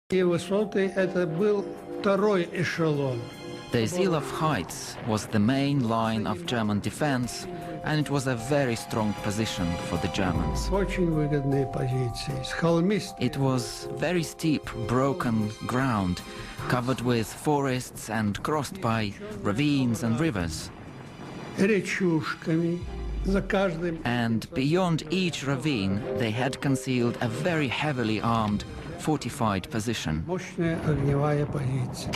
И высоты это был второй эшелон. The Zilov Heights was the main line of German defense, and it was a very strong position for the Germans. Очень выгодные позиции. С холмистыми. It was very steep, broken ground, covered with forests and crossed by ravines and rivers. Речушками. За каждым. And beyond each ravine, they had concealed a very heavily armed, fortified position. Мощная огневая позиция.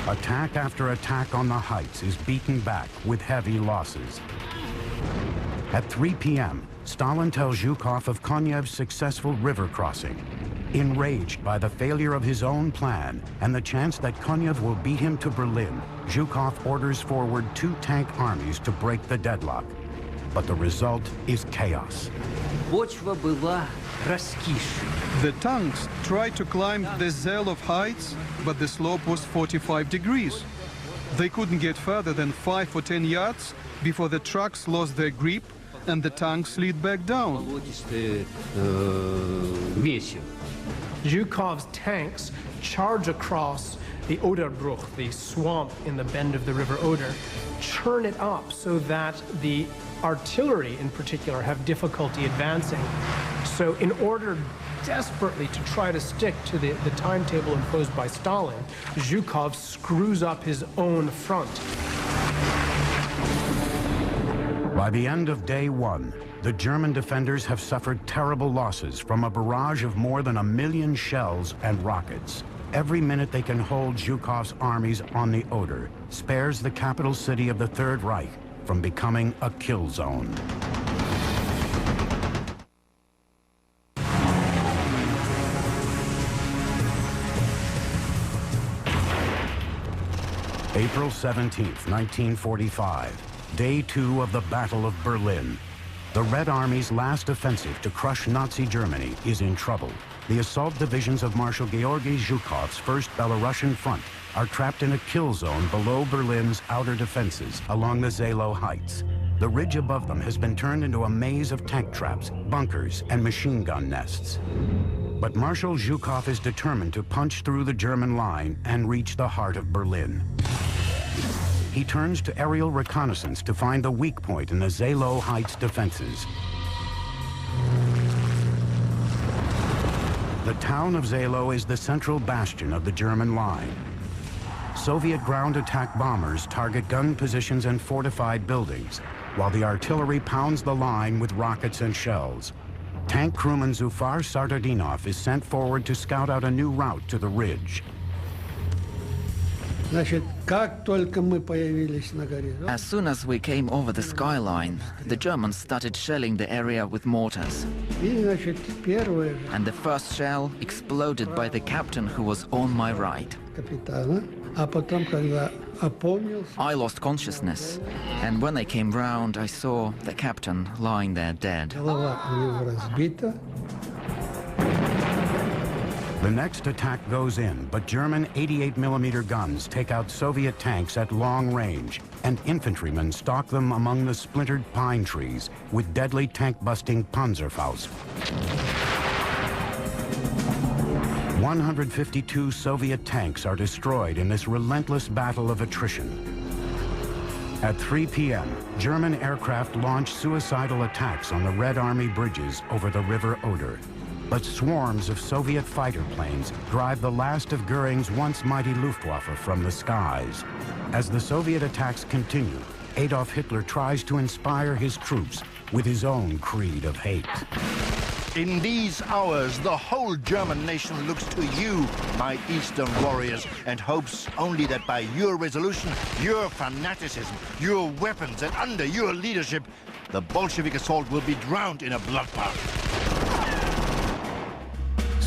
Attack after attack on the heights is beaten back with heavy losses. At 3 p.m., Stalin tells Zhukov of Konyev's successful river crossing. Enraged by the failure of his own plan and the chance that Konyev will beat him to Berlin, Zhukov orders forward 2 tank armies to break the deadlock. But the result is chaos. Почва была раскисшей. The tanks tried to climb the Zilov Heights, but the slope was 45 degrees. They couldn't get further than 5 or 10 yards before the trucks lost their grip and the tanks slid back down. Zhukov's tanks charge across the Oderbruch, the swamp in the bend of the River Oder, churn it up so that the artillery in particular have difficulty advancing. So in order desperately to try to stick to the timetable imposed by Stalin, Zhukov screws up his own front. By the end of day 1, the German defenders have suffered terrible losses from a barrage of more than 1 million shells and rockets. Every minute they can hold Zhukov's armies on the Oder spares the capital city of the Third Reich from becoming a kill zone. April 17th, 1945, day 2 of the Battle of Berlin. The Red Army's last offensive to crush Nazi Germany is in trouble. The assault divisions of Marshal Georgy Zhukov's 1st Belarusian Front are trapped in a kill zone below Berlin's outer defenses along the Zelo Heights. The ridge above them has been turned into a maze of tank traps, bunkers, and machine gun nests. But Marshal Zhukov is determined to punch through the German line and reach the heart of Berlin. He turns to aerial reconnaissance to find the weak point in the Zelo Heights defenses. The town of Zelo is the central bastion of the German line. Soviet ground attack bombers target gun positions and fortified buildings, while the artillery pounds the line with rockets and shells. Tank crewman Zufar Sardardinov is sent forward to scout out a new route to the ridge. Значит, как только мы появились на горизонте, As soon as we came over the skyline, the Germans started shelling the area with mortars. и, значит, первое же And the first shell exploded by the captain who was on my right. капитана, а потом, когда опомнился, I lost consciousness, and when I came round, I saw the captain lying there dead. голова у него разбита. The next attack goes in, but German 88mm guns take out Soviet tanks at long range, and infantrymen stalk them among the splintered pine trees with deadly tank-busting Panzerfaust. 152 Soviet tanks are destroyed in this relentless battle of attrition. At 3 p.m., German aircraft launch suicidal attacks on the Red Army bridges over the River Oder. But swarms of Soviet fighter planes drive the last of Goering's once mighty Luftwaffe from the skies. As the Soviet attacks continue, Adolf Hitler tries to inspire his troops with his own creed of hate. In these hours, the whole German nation looks to you, my Eastern warriors, and hopes only that by your resolution, your fanaticism, your weapons, and under your leadership, the Bolshevik assault will be drowned in a bloodbath.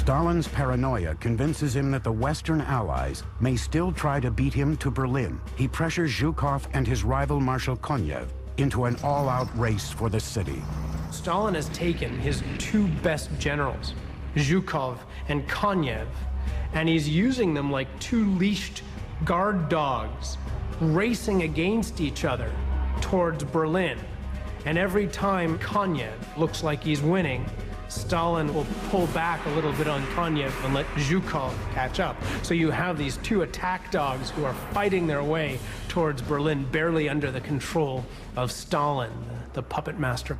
Stalin's paranoia convinces him that the Western Allies may still try to beat him to Berlin. He pressures Zhukov and his rival Marshal Konyev into an all-out race for the city. Stalin has taken his 2 best generals, Zhukov and Konyev, and he's using them like 2 leashed guard dogs, racing against each other towards Berlin. And every time Konyev looks like he's winning, Stalin will pull back a little bit on Konev and let Zhukov catch up. So you have these two attack dogs who are fighting their way towards Berlin, barely under the control of Stalin, the puppet master.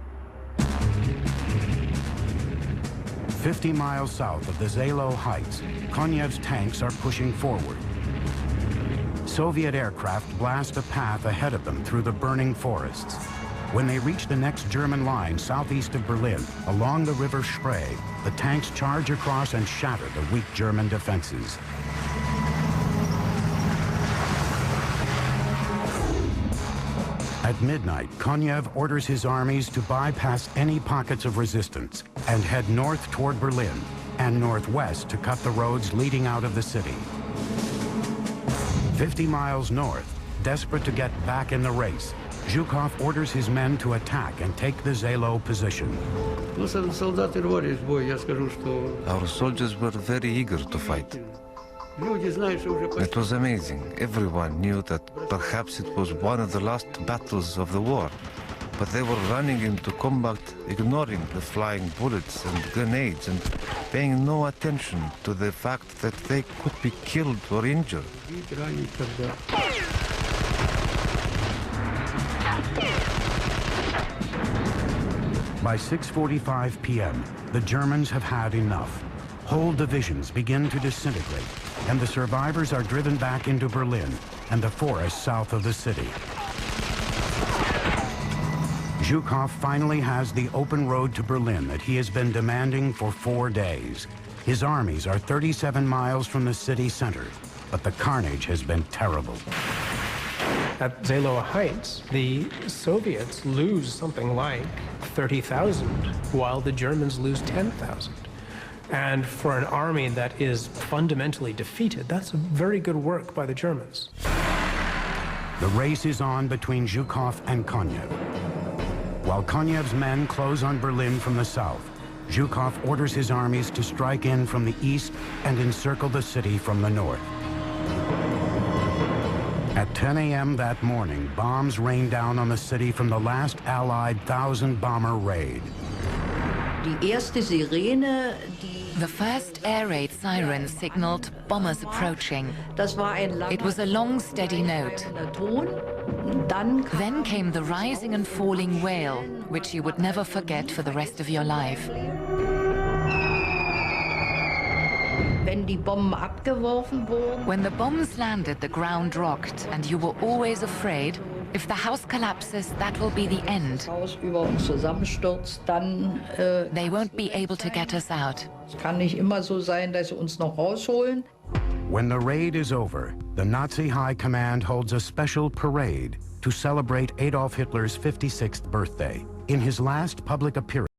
50 miles south of the Zelo Heights, Konev's tanks are pushing forward. Soviet aircraft blast a path ahead of them through the burning forests. When they reach the next German line southeast of Berlin, along the river Spree, the tanks charge across and shatter the weak German defenses. At midnight, Konev orders his armies to bypass any pockets of resistance and head north toward Berlin and northwest to cut the roads leading out of the city. 50 miles north, desperate to get back in the race, Zhukov orders his men to attack and take the Zelo position. Солдаты рвались в бой, я скажу, что Our soldiers were very eager to fight. люди знают, что уже It was amazing. Everyone knew that perhaps it was one of the last battles of the war. But they were running into combat, ignoring the flying bullets and grenades and paying no attention to the fact that they could be killed or injured. ранить тогда. By 6:45 p.m., the Germans have had enough. Whole divisions begin to disintegrate, and the survivors are driven back into Berlin and the forests south of the city. Zhukov finally has the open road to Berlin that he has been demanding for 4 days. His armies are 37 miles from the city center, but the carnage has been terrible. At Zelo Heights, the Soviets lose something like 30,000, while the Germans lose 10,000. And for an army that is fundamentally defeated, that's a very good work by the Germans. The race is on between Zhukov and Konev. While Konev's men close on Berlin from the south, Zhukov orders his armies to strike in from the east and encircle the city from the north. At 10 a.m. that morning, bombs rain down on the city from the last Allied 1,000-bomber raid. The first air raid siren signaled bombers approaching. It was a long, steady note. Then came the rising and falling wail, which you would never forget for the rest of your life. When the bombs landed, the ground rocked, and you were always afraid, if the house collapses, that will be the end. They won't be able to get us out. When the raid is over, the Nazi High Command holds a special parade to celebrate Adolf Hitler's 56th birthday. In his last public appearance,